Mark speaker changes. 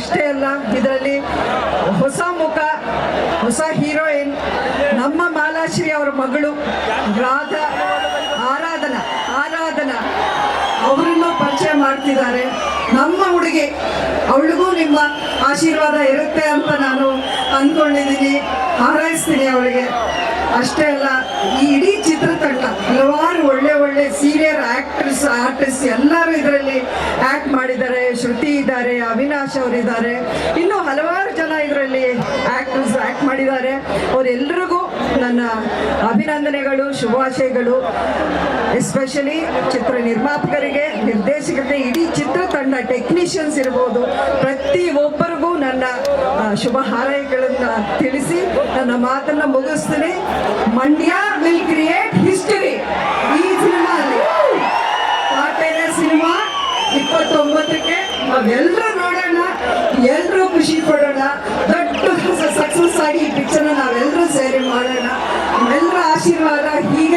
Speaker 1: ಅಷ್ಟೇ ಅಲ್ಲ, ಇದರಲ್ಲಿ ಹೊಸ ಮುಖ, ಹೊಸ ಹೀರೋಯಿನ್, ನಮ್ಮ ಮಾಲಾಶ್ರೀ ಅವರ ಮಗಳು ಆರಾಧನಾ ಅವರನ್ನು ಪರಿಚಯ ಮಾಡ್ತಿದ್ದಾರೆ. ನಮ್ಮ ಹುಡುಗಿ, ಅವಳಿಗೂ ನಿಮ್ಮ ಆಶೀರ್ವಾದ ಇರುತ್ತೆ ಅಂತ ನಾನು ಅಂದ್ಕೊಂಡಿದ್ದೀನಿ, ಹಾರೈಸ್ತೀನಿ ಅವಳಿಗೆ. ಅಷ್ಟೇ ಅಲ್ಲ, ಈ ಇಡೀ ಚಿತ್ರತಂಡ ಹಲವಾರು ಒಳ್ಳೆ ಸೀನಿಯರ್ ಆರ್ಟಿಸ್ಟ್ ಎಲ್ಲರೂ ಇದರಲ್ಲಿ ಆ್ಯಕ್ಟ್ ಮಾಡಿದ್ದಾರೆ. ಶ್ರುತಿ ಇದ್ದಾರೆ, ಅವಿನಾಶ್ ಅವರಿದ್ದಾರೆ, ಇನ್ನೂ ಹಲವಾರು ಜನ ಇದರಲ್ಲಿ ಆ್ಯಕ್ಟರ್ಸ್ ಆ್ಯಕ್ಟ್ ಮಾಡಿದ್ದಾರೆ. ಅವರೆಲ್ಲರಿಗೂ ನನ್ನ ಅಭಿನಂದನೆಗಳು, ಶುಭಾಶಯಗಳು. ಎಸ್ಪೆಷಲಿ ಚಿತ್ರ ನಿರ್ಮಾಪಕರಿಗೆ, ನಿರ್ದೇಶಕರಿಗೆ, ಇಡೀ ಚಿತ್ರತಂಡ, ಟೆಕ್ನಿಷಿಯನ್ಸ್ ಇರ್ಬೋದು, ಪ್ರತಿಯೊಬ್ಬರಿಗೂ ನನ್ನ ಶುಭ ಹಾರೈಕೆಗಳನ್ನು ತಿಳಿಸಿ ನನ್ನ ಮಾತನ್ನು ಮುಗಿಸ್ತೀನಿ. Mandya will create history. ಈ ಸಿನಿಮಾದಲ್ಲಿ ಕಾಟೇರ ಸಿನಿಮಾ 29ಕ್ಕೆ ನಾವೆಲ್ಲರೂ ನೋಡೋಣ, ಎಲ್ಲರೂ ಖುಷಿ ಪಡೋಣ, ದೊಡ್ಡ ಸಕ್ಸಸ್ ಆಗಿ ಈ ಪಿಕ್ಚರ್ನ ನಾವೆಲ್ಲರೂ ಸೇರಿ ಮಾಡೋಣ. ನಿಮ್ಮೆಲ್ಲರ ಆಶೀರ್ವಾದ ಹೀಗೆ